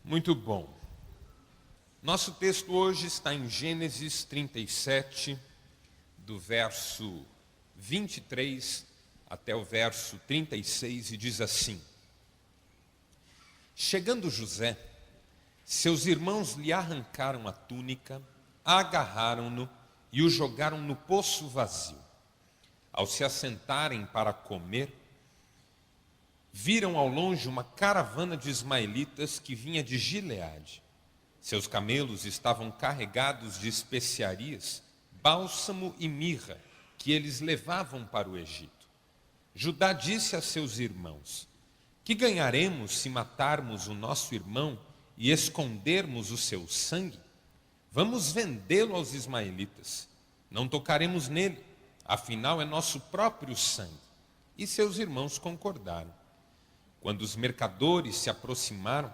Muito bom. Nosso texto hoje está em Gênesis 37, do verso 23 até o verso 36, e diz assim: Chegando José, seus irmãos lhe arrancaram a túnica, agarraram-no e o jogaram no poço vazio. Ao se assentarem para comer, viram ao longe uma caravana de ismaelitas que vinha de Gileade. Seus camelos estavam carregados de especiarias, bálsamo e mirra, que eles levavam para o Egito. Judá disse a seus irmãos: Que ganharemos se matarmos o nosso irmão e escondermos o seu sangue? Vamos vendê-lo aos ismaelitas. Não tocaremos nele, afinal é nosso próprio sangue. E seus irmãos concordaram. Quando os mercadores se aproximaram,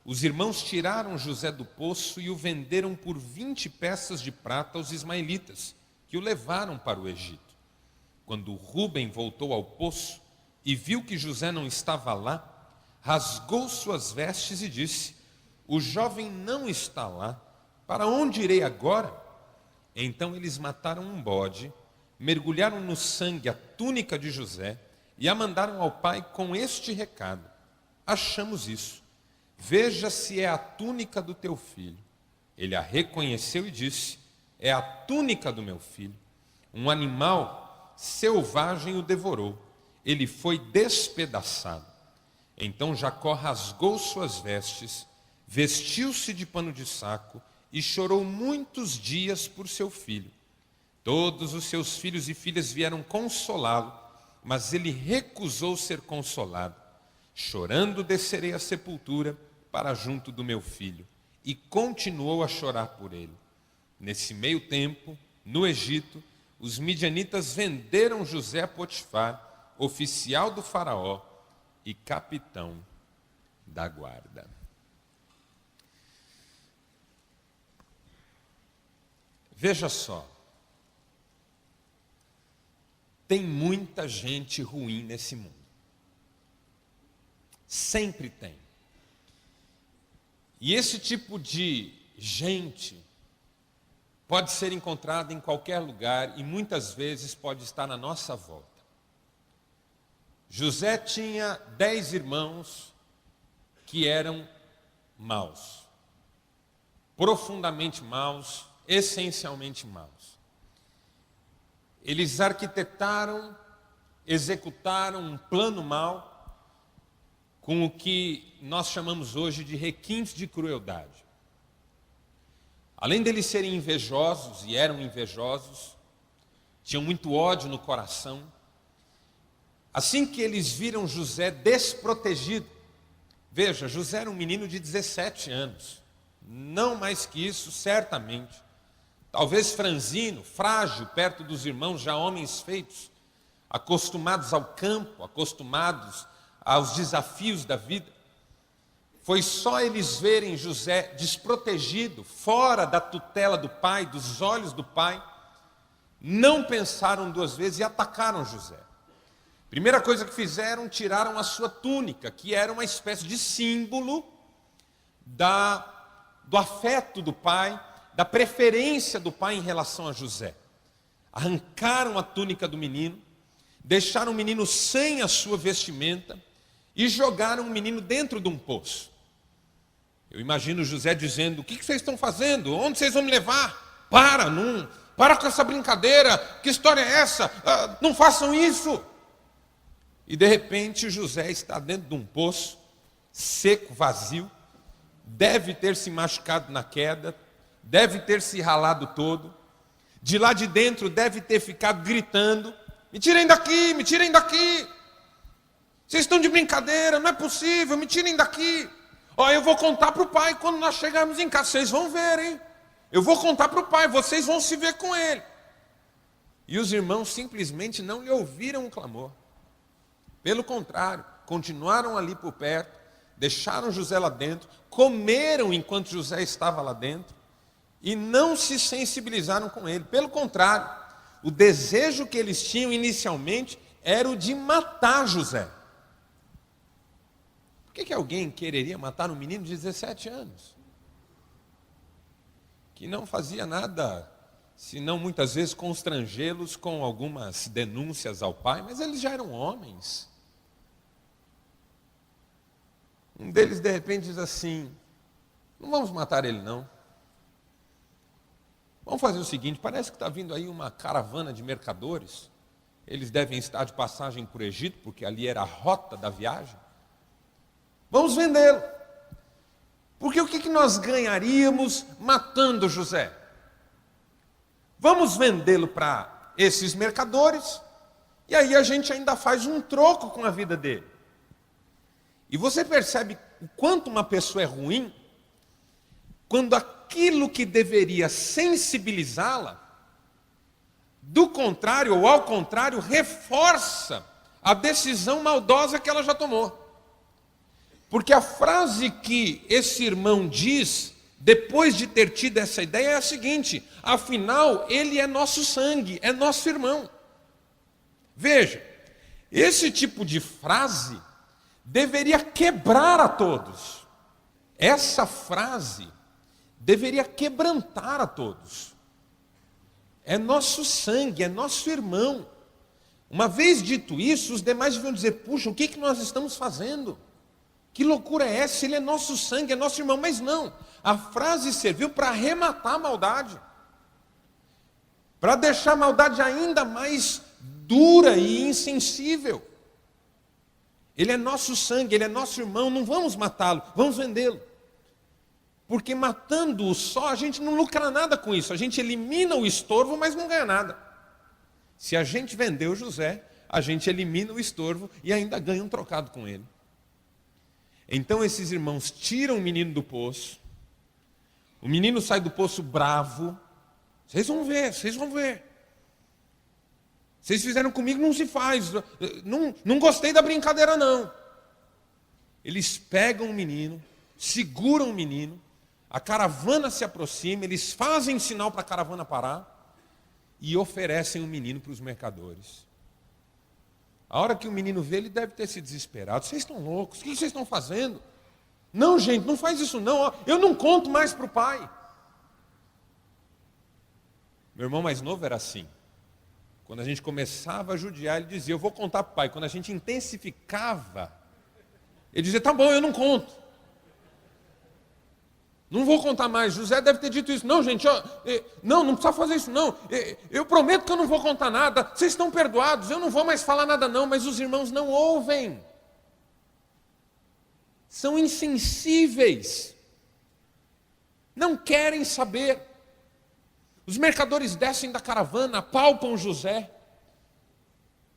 os irmãos tiraram José do poço e o venderam por 20 peças de prata aos ismaelitas, que o levaram para o Egito. Quando Rúben voltou ao poço e viu que José não estava lá, rasgou suas vestes e disse: O jovem não está lá, para onde irei agora? Então eles mataram um bode, mergulharam no sangue a túnica de José e a mandaram ao pai com este recado: Achamos isso, veja se é a túnica do teu filho. Ele a reconheceu e disse: É a túnica do meu filho. Um animal selvagem o devorou, ele foi despedaçado. Então Jacó rasgou suas vestes, vestiu-se de pano de saco e chorou muitos dias por seu filho. Todos os seus filhos e filhas vieram consolá-lo, mas ele recusou ser consolado. Chorando descerei à sepultura para junto do meu filho. E continuou a chorar por ele. Nesse meio tempo, no Egito, os midianitas venderam José a Potifar, oficial do faraó e capitão da guarda. Veja só, tem muita gente ruim nesse mundo. Sempre tem. E esse tipo de gente pode ser encontrado em qualquer lugar e muitas vezes pode estar na nossa volta. José tinha 10 irmãos que eram maus, profundamente maus, essencialmente maus. Eles arquitetaram, executaram um plano mau com o que nós chamamos hoje de requintes de crueldade. Além deles serem invejosos, e eram invejosos, tinham muito ódio no coração. Assim que eles viram José desprotegido, veja, José era um menino de 17 anos, não mais que isso, certamente. Talvez franzino, frágil, perto dos irmãos, já homens feitos, acostumados ao campo, acostumados aos desafios da vida. Foi só eles verem José desprotegido, fora da tutela do pai, dos olhos do pai, não pensaram duas vezes e atacaram José. Primeira coisa que fizeram, tiraram a sua túnica, que era uma espécie de símbolo do afeto do pai, da preferência do pai em relação a José. Arrancaram a túnica do menino, deixaram o menino sem a sua vestimenta e jogaram o menino dentro de um poço. Eu imagino José dizendo: O que vocês estão fazendo? Onde vocês vão me levar? Para com essa brincadeira, que história é essa? Não façam isso. E de repente José está dentro de um poço, seco, vazio, deve ter se machucado na queda, deve ter se ralado todo, de lá de dentro deve ter ficado gritando: Me tirem daqui, me tirem daqui, vocês estão de brincadeira, não é possível, me tirem daqui. Eu vou contar para o pai quando nós chegarmos em casa, vocês vão ver, hein? Eu vou contar para o pai, vocês vão se ver com ele. E os irmãos simplesmente não lhe ouviram o clamor. Pelo contrário, continuaram ali por perto, deixaram José lá dentro, comeram enquanto José estava lá dentro e não se sensibilizaram com ele. Pelo contrário, o desejo que eles tinham inicialmente era o de matar José. que alguém quereria matar um menino de 17 anos? Que não fazia nada, senão muitas vezes constrangê-los com algumas denúncias ao pai, mas eles já eram homens. Um deles de repente diz assim: não vamos matar ele não. Vamos fazer o seguinte, parece que está vindo aí uma caravana de mercadores. Eles devem estar de passagem por Egito, porque ali era a rota da viagem. Vamos vendê-lo. Porque o que nós ganharíamos matando José? Vamos vendê-lo para esses mercadores, e aí a gente ainda faz um troco com a vida dele. E você percebe o quanto uma pessoa é ruim, quando aquilo que deveria sensibilizá-la, do contrário, ou ao contrário, reforça a decisão maldosa que ela já tomou. Porque a frase que esse irmão diz, depois de ter tido essa ideia, é a seguinte: afinal, ele é nosso sangue, é nosso irmão. Veja, esse tipo de frase deveria quebrar a todos. Essa frase deveria quebrantar a todos. É nosso sangue, é nosso irmão. Uma vez dito isso, os demais deviam dizer: puxa, o que nós estamos fazendo? Que loucura é essa? Ele é nosso sangue, é nosso irmão. Mas não, a frase serviu para arrematar a maldade, para deixar a maldade ainda mais dura e insensível. Ele é nosso sangue, ele é nosso irmão, não vamos matá-lo, vamos vendê-lo. Porque matando-o só, a gente não lucra nada com isso, a gente elimina o estorvo, mas não ganha nada. Se a gente vender o José, a gente elimina o estorvo e ainda ganha um trocado com ele. Então esses irmãos tiram o menino do poço, o menino sai do poço bravo. Vocês vão ver, vocês vão ver. Vocês fizeram comigo, não se faz. Não gostei da brincadeira, não. Eles pegam o menino, seguram o menino, a caravana se aproxima, eles fazem sinal para a caravana parar e oferecem o menino para os mercadores. A hora que o menino vê, ele deve ter se desesperado. Vocês estão loucos? O que vocês estão fazendo? Não, gente, não faz isso não. Eu não conto mais para o pai. Meu irmão mais novo era assim. Quando a gente começava a judiar, ele dizia: eu vou contar para o pai. Quando a gente intensificava, ele dizia: tá bom, eu não conto. Não vou contar mais. José deve ter dito isso. Não, gente, não precisa fazer isso não. Eu prometo que eu não vou contar nada. Vocês estão perdoados, eu não vou mais falar nada não. Mas os irmãos não ouvem. São insensíveis. Não querem saber. Os mercadores descem da caravana, apalpam José.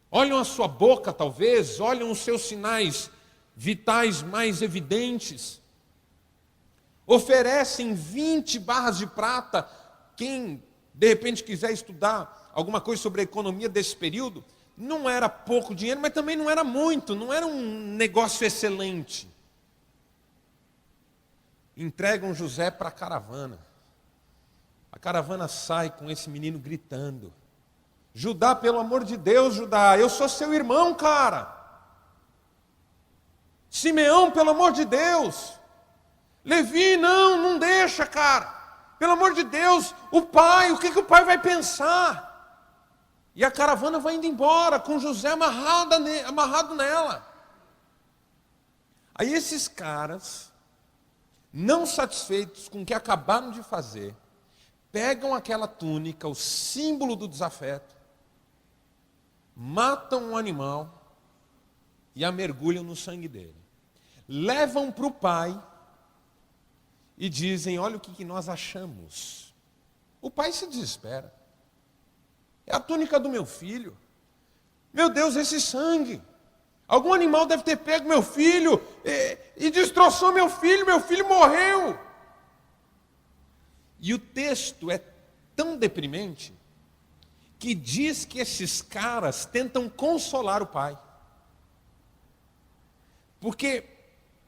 Olham a sua boca, talvez. Olham os seus sinais vitais mais evidentes. Oferecem 20 barras de prata. Quem, de repente, quiser estudar alguma coisa sobre a economia desse período, não era pouco dinheiro, mas também não era muito, não era um negócio excelente. Entregam José para a caravana. A caravana sai com esse menino gritando: Judá, pelo amor de Deus, Judá, eu sou seu irmão, cara. Simeão, pelo amor de Deus. Levi, não deixa, cara. Pelo amor de Deus, o pai, o que o pai vai pensar? E a caravana vai indo embora, com José amarrado nela. Aí esses caras, não satisfeitos com o que acabaram de fazer, pegam aquela túnica, o símbolo do desafeto, matam um animal e a mergulham no sangue dele. Levam para o pai e dizem: olha o que nós achamos. O pai se desespera. É a túnica do meu filho. Meu Deus, esse sangue. Algum animal deve ter pego meu filho e destroçou meu filho morreu. E o texto é tão deprimente que diz que esses caras tentam consolar o pai. Porque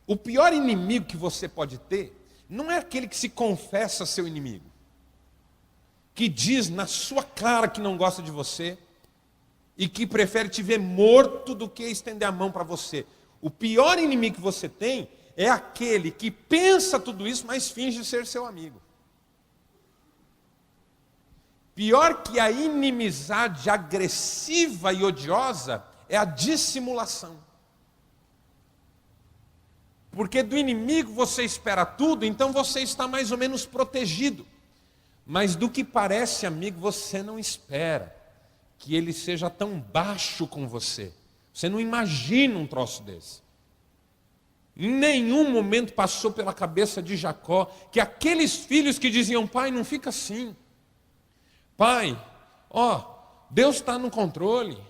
o pior inimigo que você pode ter não é aquele que se confessa seu inimigo, que diz na sua cara que não gosta de você e que prefere te ver morto do que estender a mão para você. O pior inimigo que você tem é aquele que pensa tudo isso, mas finge ser seu amigo. Pior que a inimizade agressiva e odiosa é a dissimulação. Porque do inimigo você espera tudo, então você está mais ou menos protegido. Mas do que parece amigo, você não espera que ele seja tão baixo com você. Você não imagina um troço desse. Em nenhum momento passou pela cabeça de Jacó que aqueles filhos que diziam: pai, não fica assim. Pai, Deus está no controle.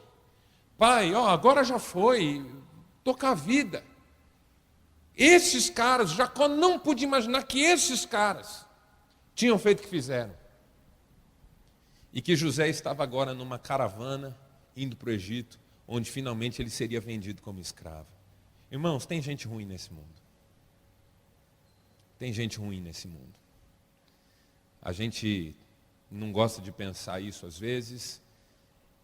Pai, agora já foi, toca a vida. Esses caras, Jacó não podia imaginar que esses caras tinham feito o que fizeram. E que José estava agora numa caravana, indo para o Egito, onde finalmente ele seria vendido como escravo. Irmãos, tem gente ruim nesse mundo. Tem gente ruim nesse mundo. A gente não gosta de pensar isso às vezes,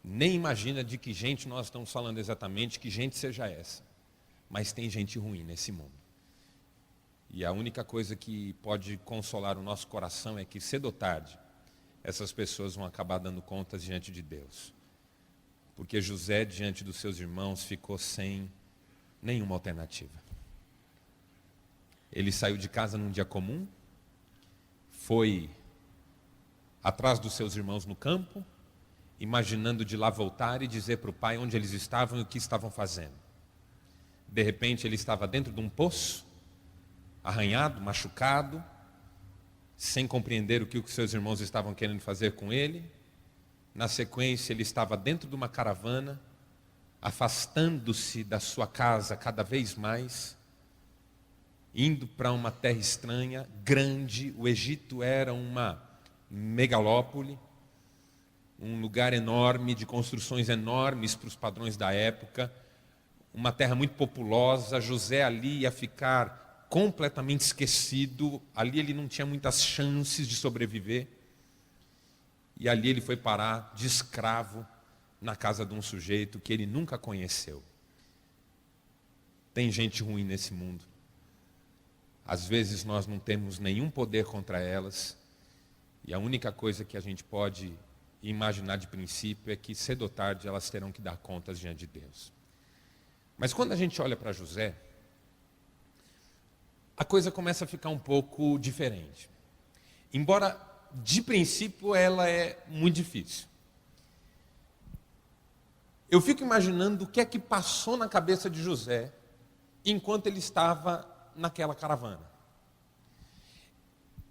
nem imagina de que gente nós estamos falando exatamente, que gente seja essa. Mas tem gente ruim nesse mundo. E a única coisa que pode consolar o nosso coração é que cedo ou tarde, essas pessoas vão acabar dando contas diante de Deus. Porque José, diante dos seus irmãos, ficou sem nenhuma alternativa. Ele saiu de casa num dia comum, foi atrás dos seus irmãos no campo, imaginando de lá voltar e dizer para o pai onde eles estavam e o que estavam fazendo. De repente ele estava dentro de um poço, arranhado, machucado, sem compreender o que os seus irmãos estavam querendo fazer com ele. Na sequência ele estava dentro de uma caravana, afastando-se da sua casa cada vez mais, indo para uma terra estranha, grande. O Egito era uma megalópole, um lugar enorme, de construções enormes para os padrões da época, uma terra muito populosa. José ali ia ficar completamente esquecido, ali ele não tinha muitas chances de sobreviver, e ali ele foi parar de escravo na casa de um sujeito que ele nunca conheceu. Tem gente ruim nesse mundo. Às vezes nós não temos nenhum poder contra elas, e a única coisa que a gente pode imaginar de princípio é que cedo ou tarde elas terão que dar contas diante de Deus. Mas quando a gente olha para José, a coisa começa a ficar um pouco diferente. Embora, de princípio, ela é muito difícil. Eu fico imaginando o que é que passou na cabeça de José enquanto ele estava naquela caravana.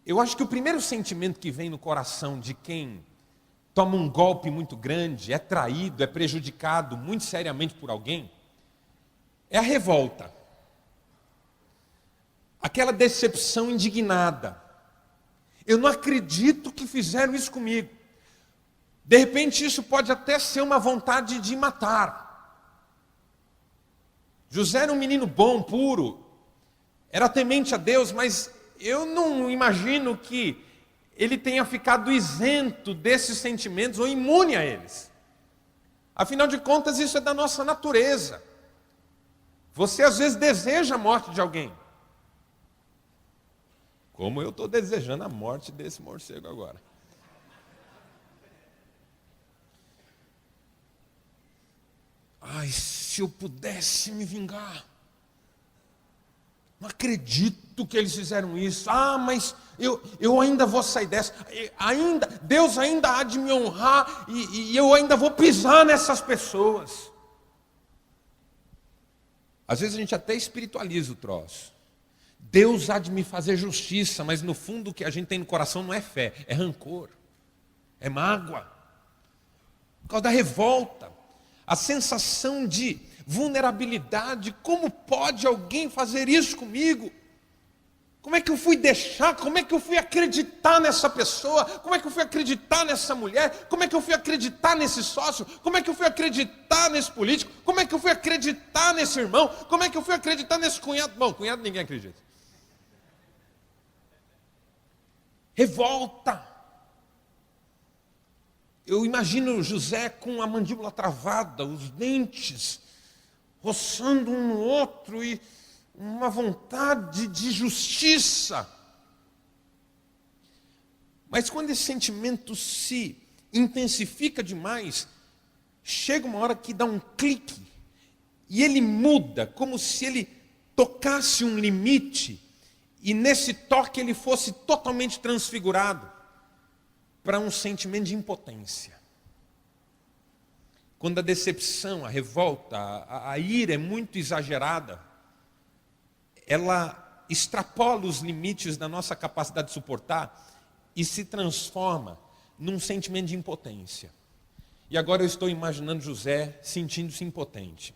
Eu acho que o primeiro sentimento que vem no coração de quem toma um golpe muito grande, é traído, é prejudicado muito seriamente por alguém, é a revolta. Aquela decepção indignada. Eu não acredito que fizeram isso comigo. De repente isso pode até ser uma vontade de matar. José era um menino bom, puro, era temente a Deus, mas eu não imagino que ele tenha ficado isento desses sentimentos ou imune a eles. Afinal de contas, isso é da nossa natureza. Você às vezes deseja a morte de alguém. Como eu estou desejando a morte desse morcego agora. Ai, se eu pudesse me vingar. Não acredito que eles fizeram isso. Mas eu ainda vou sair dessa. Deus ainda há de me honrar e eu ainda vou pisar nessas pessoas. Às vezes a gente até espiritualiza o troço. Deus há de me fazer justiça, mas no fundo o que a gente tem no coração não é fé, é rancor, é mágoa. Por causa da revolta, a sensação de vulnerabilidade. Como pode alguém fazer isso comigo? Como é que eu fui deixar? Como é que eu fui acreditar nessa pessoa? Como é que eu fui acreditar nessa mulher? Como é que eu fui acreditar nesse sócio? Como é que eu fui acreditar nesse político? Como é que eu fui acreditar nesse irmão? Como é que eu fui acreditar nesse cunhado? Bom, cunhado ninguém acredita. Revolta. Eu imagino José com a mandíbula travada, os dentes, roçando um no outro e uma vontade de justiça. Mas quando esse sentimento se intensifica demais, chega uma hora que dá um clique e ele muda, como se ele tocasse um limite e nesse toque ele fosse totalmente transfigurado para um sentimento de impotência. Quando a decepção, a revolta, a ira é muito exagerada, ela extrapola os limites da nossa capacidade de suportar e se transforma num sentimento de impotência. E agora eu estou imaginando José sentindo-se impotente.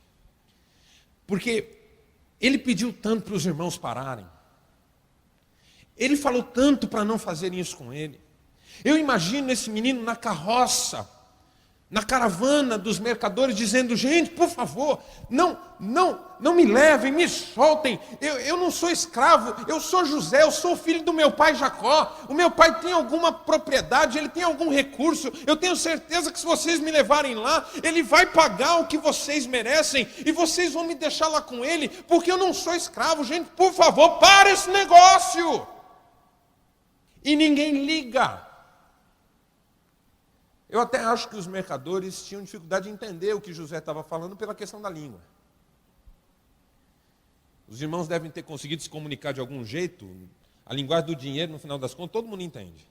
Porque ele pediu tanto para os irmãos pararem. Ele falou tanto para não fazerem isso com ele. Eu imagino esse menino na carroça, na caravana dos mercadores, dizendo: gente, por favor, não me levem, me soltem, eu não sou escravo, eu sou José, eu sou filho do meu pai Jacó, o meu pai tem alguma propriedade, ele tem algum recurso, eu tenho certeza que se vocês me levarem lá, ele vai pagar o que vocês merecem, e vocês vão me deixar lá com ele, porque eu não sou escravo, gente, por favor, para esse negócio. E ninguém liga. Eu até acho que os mercadores tinham dificuldade de entender o que José estava falando pela questão da língua. Os irmãos devem ter conseguido se comunicar de algum jeito. A linguagem do dinheiro, no final das contas, todo mundo entende.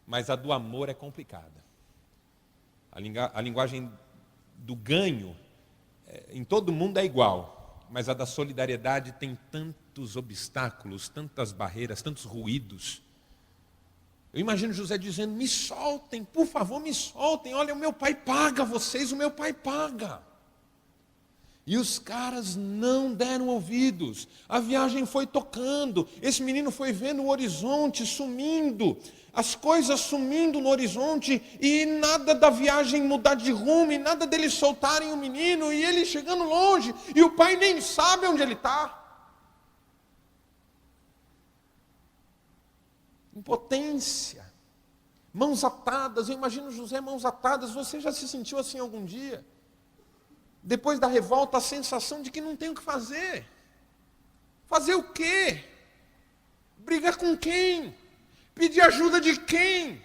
Mas a do amor é complicada. A linguagem do ganho, em todo mundo é igual. Mas a da solidariedade tem tantos obstáculos, tantas barreiras, tantos ruídos. Eu imagino José dizendo: me soltem, por favor, me soltem. Olha, o meu pai paga vocês, o meu pai paga. E os caras não deram ouvidos. A viagem foi tocando. Esse menino foi vendo o horizonte sumindo. As coisas sumindo no horizonte. E nada da viagem mudar de rumo. E nada deles soltarem o menino. E ele chegando longe. E o pai nem sabe onde ele está. Impotência, mãos atadas. Eu imagino José mãos atadas. Você já se sentiu assim algum dia? Depois da revolta, a sensação de que não tem o que fazer. Fazer o quê? Brigar com quem? Pedir ajuda de quem?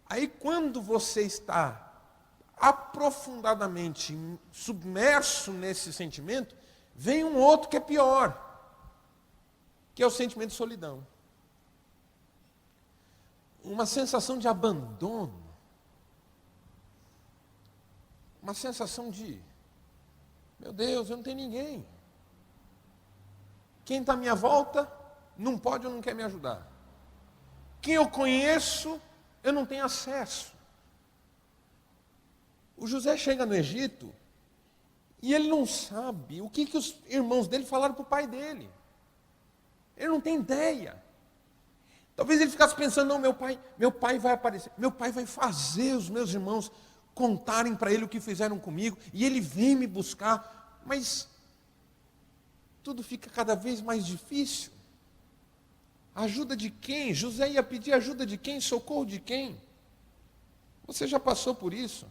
Aí quando você está aprofundadamente submerso nesse sentimento, vem um outro que é pior, que é o sentimento de solidão. Uma sensação de abandono. Uma sensação de: meu Deus, eu não tenho ninguém. Quem está à minha volta não pode ou não quer me ajudar. Quem eu conheço, eu não tenho acesso. O José chega no Egito e ele não sabe o que os irmãos dele falaram para o pai dele. Ele não tem ideia. Talvez ele ficasse pensando: não, meu pai vai aparecer, meu pai vai fazer os meus irmãos contarem para ele o que fizeram comigo, e ele vem me buscar, mas tudo fica cada vez mais difícil. Ajuda de quem? José ia pedir ajuda de quem? Socorro de quem? Você já passou por isso?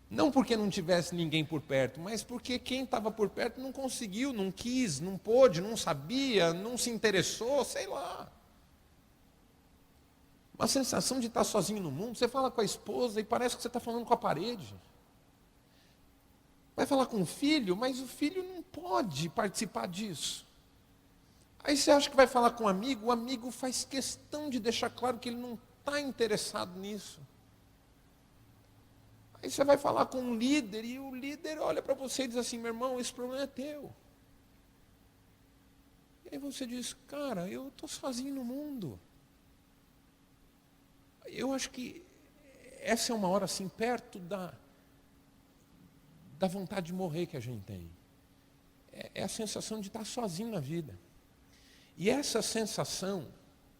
Não porque não tivesse ninguém por perto, mas porque quem estava por perto não conseguiu, não quis, não pôde, não sabia, não se interessou, sei lá. Uma sensação de estar sozinho no mundo. Você fala com a esposa e parece que você está falando com a parede. Vai falar com o filho, mas o filho não pode participar disso. Aí você acha que vai falar com o amigo faz questão de deixar claro que ele não está interessado nisso. Aí você vai falar com um líder e o líder olha para você e diz assim: meu irmão, esse problema é teu. E aí você diz: cara, eu estou sozinho no mundo. Eu acho que essa é uma hora assim, perto da vontade de morrer que a gente tem. É a sensação de estar sozinho na vida. E essa sensação,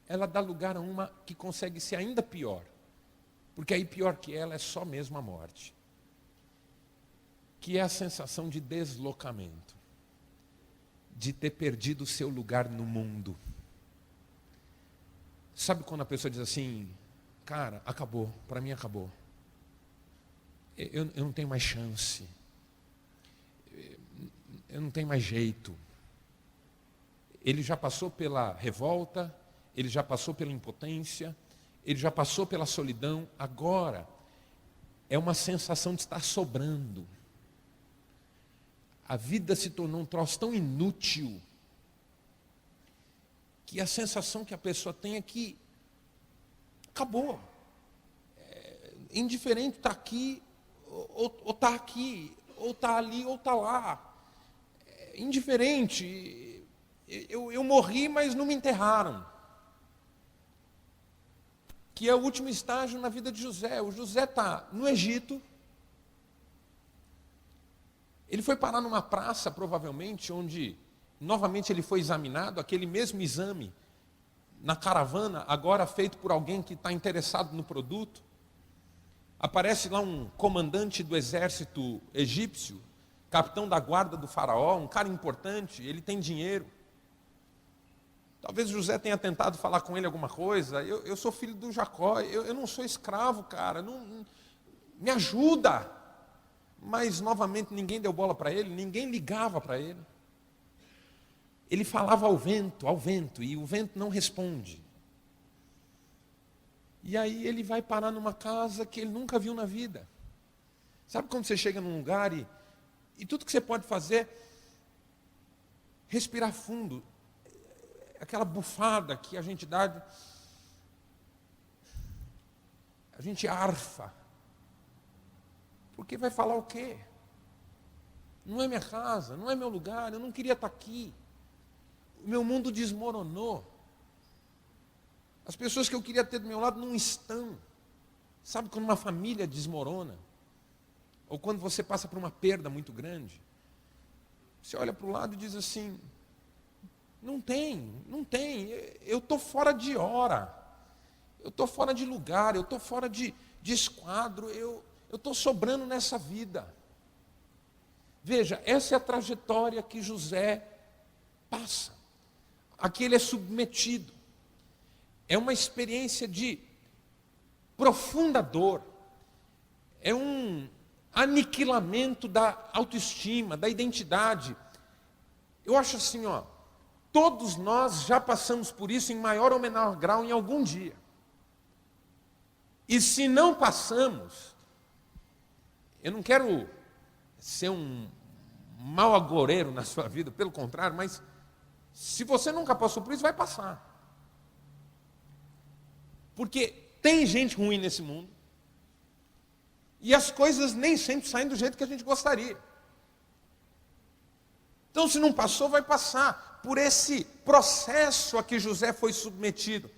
ela dá lugar a uma que consegue ser ainda pior. Porque aí pior que ela é só mesmo a morte. Que é a sensação de deslocamento. De ter perdido o seu lugar no mundo. Sabe quando a pessoa diz assim: cara, acabou, para mim acabou. eu não tenho mais chance, eu não tenho mais jeito. Ele já passou pela revolta, ele já passou pela impotência, ele já passou pela solidão, agora é uma sensação de estar sobrando. A vida se tornou um troço tão inútil que a sensação que a pessoa tem é que acabou. Indiferente está aqui, ou está aqui, ou está ali, ou está lá. Indiferente. Eu morri, mas não me enterraram. Que é o último estágio na vida de José. O José está no Egito. Ele foi parar numa praça, provavelmente, onde novamente ele foi examinado, aquele mesmo exame, na caravana, agora feito por alguém que está interessado no produto. Aparece lá um comandante do exército egípcio, capitão da guarda do faraó, um cara importante, ele tem dinheiro. Talvez José tenha tentado falar com ele alguma coisa. Eu sou filho do Jacó, eu não sou escravo, cara, me ajuda. Mas, novamente, ninguém deu bola para ele, ninguém ligava para ele. Ele falava ao vento, e o vento não responde. E aí ele vai parar numa casa que ele nunca viu na vida. Sabe quando você chega num lugar e tudo que você pode fazer é respirar fundo. Aquela bufada que a gente dá, a gente arfa. Porque vai falar o quê? Não é minha casa, não é meu lugar, eu não queria estar aqui. O meu mundo desmoronou. As pessoas que eu queria ter do meu lado não estão. Sabe quando uma família desmorona? Ou quando você passa por uma perda muito grande? Você olha para o lado e diz assim, não tem, eu estou fora de hora, eu estou fora de lugar, eu estou fora de esquadro, eu estou sobrando nessa vida. Veja, essa é a trajetória que José passa. Aqui ele é submetido. É uma experiência de profunda dor. É um aniquilamento da autoestima, da identidade. Eu acho assim, todos nós já passamos por isso em maior ou menor grau em algum dia. E se não passamos, eu não quero ser um mau agoureiro na sua vida, pelo contrário, mas se você nunca passou por isso, vai passar. Porque tem gente ruim nesse mundo, e as coisas nem sempre saem do jeito que a gente gostaria. Então, se não passou, vai passar por esse processo a que José foi submetido.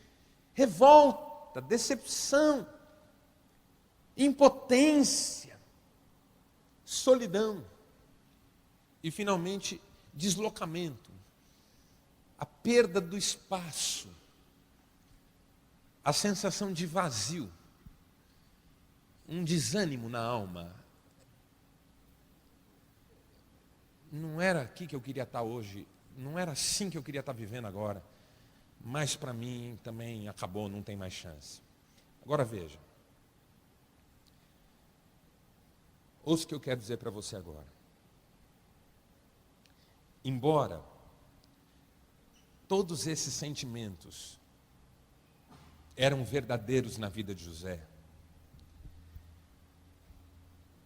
Revolta, decepção, impotência, solidão e, finalmente, deslocamento, a perda do espaço, a sensação de vazio, um desânimo na alma. Não era aqui que eu queria estar hoje, não era assim que eu queria estar vivendo agora, mas para mim também acabou, não tem mais chance. Agora veja, ouça o que eu quero dizer para você agora. Embora todos esses sentimentos eram verdadeiros na vida de José,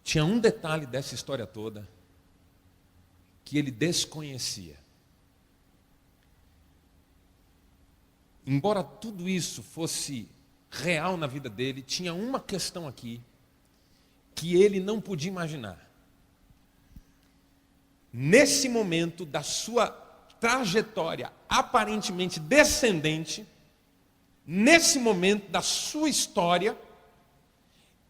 tinha um detalhe dessa história toda que ele desconhecia. Embora tudo isso fosse real na vida dele, tinha uma questão aqui que ele não podia imaginar. Nesse momento da sua trajetória aparentemente descendente, nesse momento da sua história,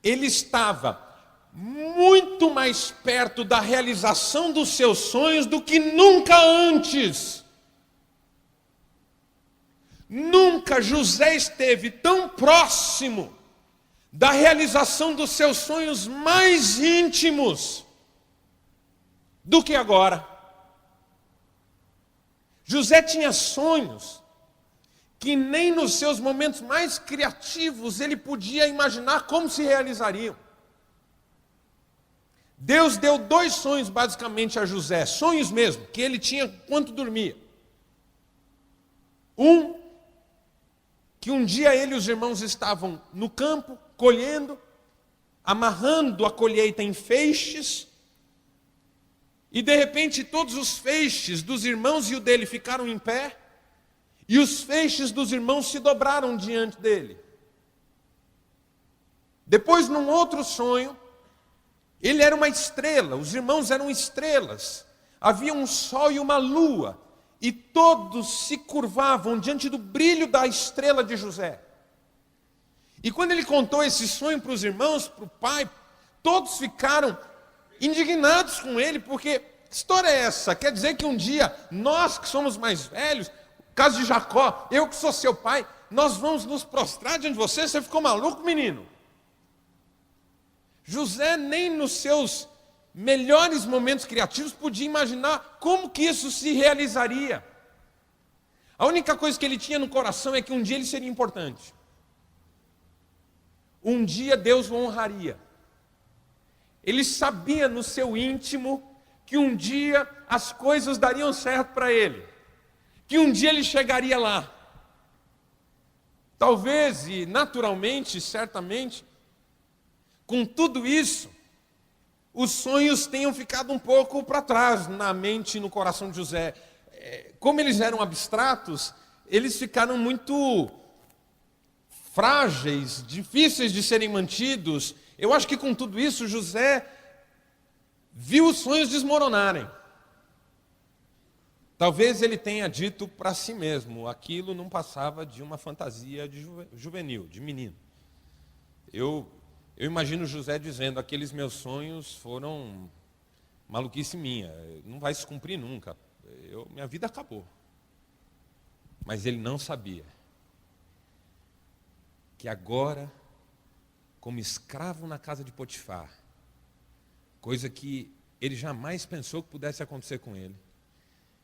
ele estava muito mais perto da realização dos seus sonhos do que nunca antes. Nunca José esteve tão próximo da realização dos seus sonhos mais íntimos do que agora. José tinha sonhos que nem nos seus momentos mais criativos ele podia imaginar como se realizariam. Deus deu 2 sonhos basicamente a José, sonhos mesmo, que ele tinha enquanto dormia. Que um dia ele e os irmãos estavam no campo, colhendo, amarrando a colheita em feixes, e de repente todos os feixes dos irmãos e o dele ficaram em pé, e os feixes dos irmãos se dobraram diante dele. Depois, num outro sonho, ele era uma estrela, os irmãos eram estrelas, havia um sol e uma lua, e todos se curvavam diante do brilho da estrela de José. E quando ele contou esse sonho para os irmãos, para o pai, todos ficaram indignados com ele, porque que história é essa? Quer dizer que um dia, nós que somos mais velhos, caso de Jacó, eu que sou seu pai, nós vamos nos prostrar diante de você? Você ficou maluco, menino? José nem nos seus melhores momentos criativos podia imaginar como que isso se realizaria. A única coisa que ele tinha no coração é que um dia ele seria importante. Um dia Deus o honraria. Ele sabia no seu íntimo que um dia as coisas dariam certo para ele, que um dia ele chegaria lá. Talvez, e naturalmente, certamente, com tudo isso, os sonhos tenham ficado um pouco para trás na mente e no coração de José. Como eles eram abstratos, eles ficaram muito frágeis, difíceis de serem mantidos. Eu acho que com tudo isso, José viu os sonhos desmoronarem. Talvez ele tenha dito para si mesmo, aquilo não passava de uma fantasia de juvenil, de menino. Eu imagino José dizendo, aqueles meus sonhos foram maluquice minha, não vai se cumprir nunca, minha vida acabou. Mas ele não sabia que agora, como escravo na casa de Potifar, coisa que ele jamais pensou que pudesse acontecer com ele,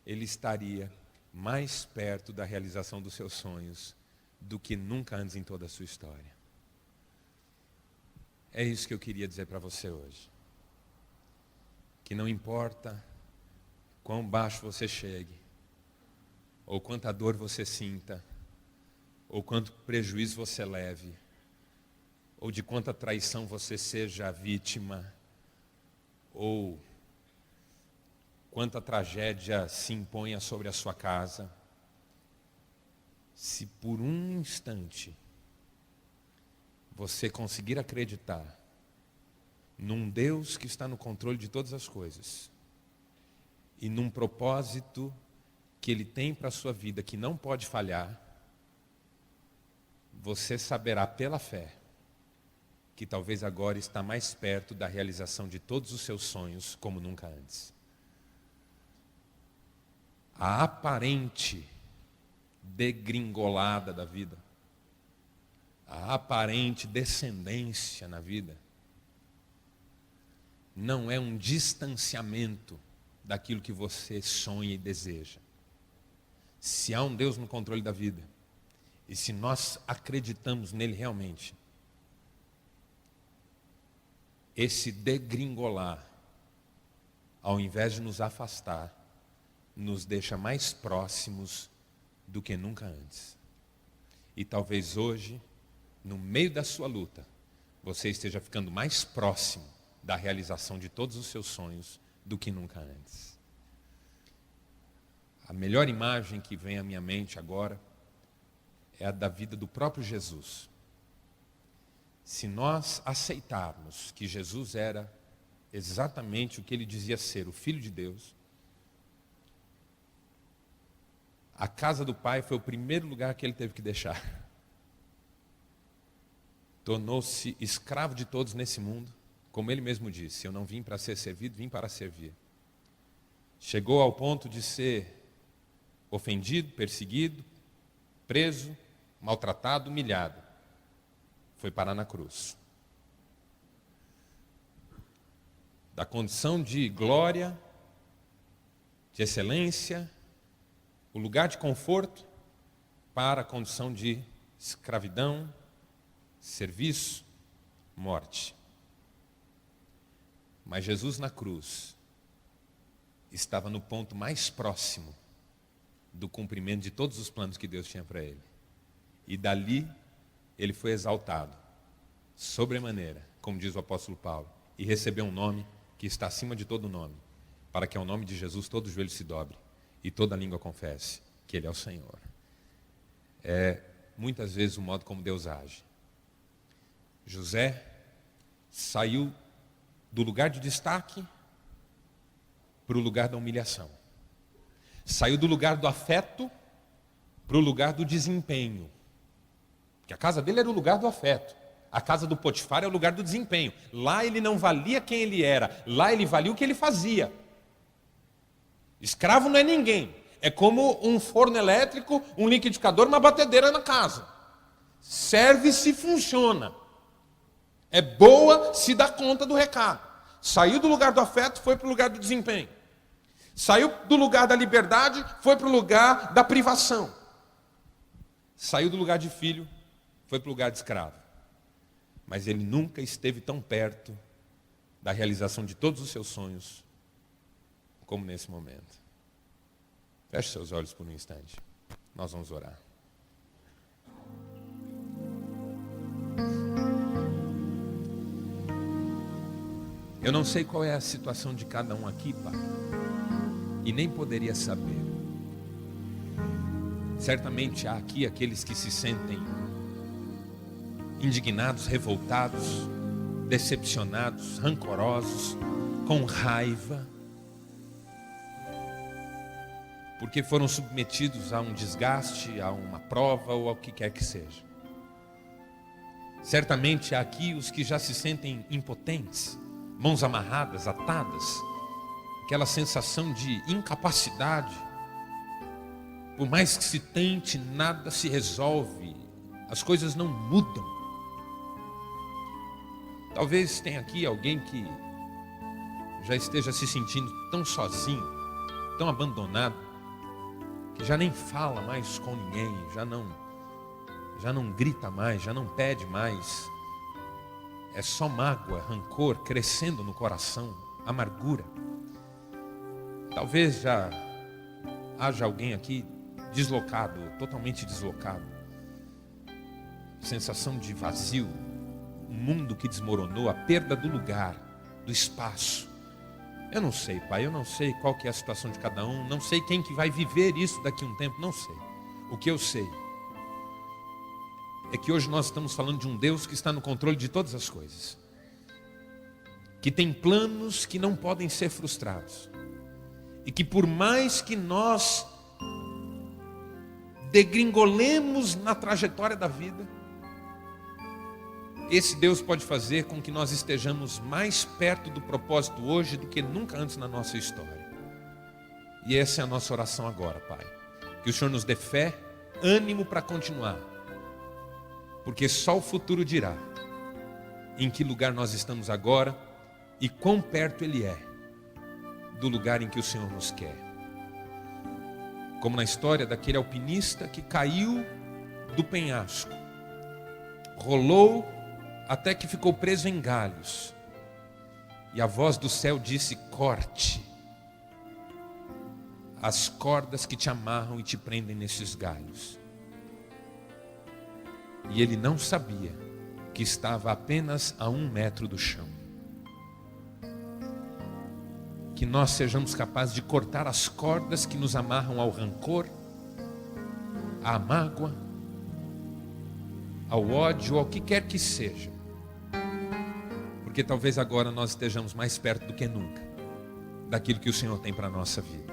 ele estaria mais perto da realização dos seus sonhos do que nunca antes em toda a sua história. É isso que eu queria dizer para você hoje. Que não importa quão baixo você chegue, ou quanta dor você sinta, ou quanto prejuízo você leve, ou de quanta traição você seja vítima, ou quanta tragédia se imponha sobre a sua casa, se por um instante você conseguir acreditar num Deus que está no controle de todas as coisas e num propósito que Ele tem para a sua vida que não pode falhar, você saberá pela fé que talvez agora está mais perto da realização de todos os seus sonhos como nunca antes. A aparente degringolada da vida, a aparente descendência na vida, não é um distanciamento daquilo que você sonha e deseja. Se há um Deus no controle da vida, e se nós acreditamos nele realmente, esse degringolar, ao invés de nos afastar, nos deixa mais próximos do que nunca antes. E talvez hoje, no meio da sua luta, você esteja ficando mais próximo da realização de todos os seus sonhos do que nunca antes. A melhor imagem que vem à minha mente agora é a da vida do próprio Jesus. Se nós aceitarmos que Jesus era exatamente o que ele dizia ser, o Filho de Deus, a casa do Pai foi o primeiro lugar que ele teve que deixar. Tornou-se escravo de todos nesse mundo, como ele mesmo disse, eu não vim para ser servido, vim para servir. Chegou ao ponto de ser ofendido, perseguido, preso, maltratado, humilhado. Foi parar na cruz. Da condição de glória, de excelência, o lugar de conforto, para a condição de escravidão, serviço, morte. Mas Jesus na cruz estava no ponto mais próximo do cumprimento de todos os planos que Deus tinha para ele. E dali ele foi exaltado, sobremaneira, como diz o apóstolo Paulo, e recebeu um nome que está acima de todo nome, para que ao nome de Jesus todo joelho se dobre e toda língua confesse que Ele é o Senhor. É muitas vezes o modo como Deus age. José saiu do lugar de destaque para o lugar da humilhação. Saiu do lugar do afeto para o lugar do desempenho. Porque a casa dele era o lugar do afeto. A casa do Potifar é o lugar do desempenho. Lá ele não valia quem ele era. Lá ele valia o que ele fazia. Escravo não é ninguém. É como um forno elétrico, um liquidificador, uma batedeira na casa. Serve se funciona. É boa se dá conta do recado. Saiu do lugar do afeto, foi para o lugar do desempenho. Saiu do lugar da liberdade, foi para o lugar da privação. Saiu do lugar de filho, foi para o lugar de escravo. Mas ele nunca esteve tão perto da realização de todos os seus sonhos como nesse momento. Feche seus olhos por um instante. Nós vamos orar. Eu não sei qual é a situação de cada um aqui, Pai, e nem poderia saber. Certamente há aqui aqueles que se sentem indignados, revoltados, decepcionados, rancorosos, com raiva, porque foram submetidos a um desgaste, a uma prova ou ao que quer que seja. Certamente há aqui os que já se sentem impotentes, mãos amarradas, atadas, aquela sensação de incapacidade. Por mais que se tente, nada se resolve, as coisas não mudam. Talvez tenha aqui alguém que já esteja se sentindo tão sozinho, tão abandonado, que já nem fala mais com ninguém, já não grita mais, já não pede mais. É só mágoa, rancor crescendo no coração, amargura. Talvez já haja alguém aqui deslocado, totalmente deslocado. Sensação de vazio, um mundo que desmoronou, a perda do lugar, do espaço. Eu não sei, Pai, eu não sei qual que é a situação de cada um, não sei quem que vai viver isso daqui a um tempo, não sei. O que eu sei é que hoje nós estamos falando de um Deus que está no controle de todas as coisas, que tem planos que não podem ser frustrados, e que por mais que nós degringolemos na trajetória da vida, esse Deus pode fazer com que nós estejamos mais perto do propósito hoje do que nunca antes na nossa história. E essa é a nossa oração agora, Pai. Que o Senhor nos dê fé, ânimo para continuar, porque só o futuro dirá em que lugar nós estamos agora e quão perto Ele é do lugar em que o Senhor nos quer. Como na história daquele alpinista que caiu do penhasco, rolou até que ficou preso em galhos, e a voz do céu disse: corte as cordas que te amarram e te prendem nesses galhos. E ele não sabia que estava apenas a 1 metro do chão. Que nós sejamos capazes de cortar as cordas que nos amarram ao rancor, à mágoa, ao ódio, ao que quer que seja. Porque talvez agora nós estejamos mais perto do que nunca daquilo que o Senhor tem para a nossa vida.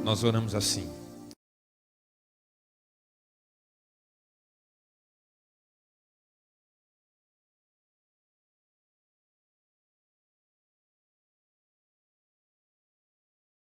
Nós oramos assim: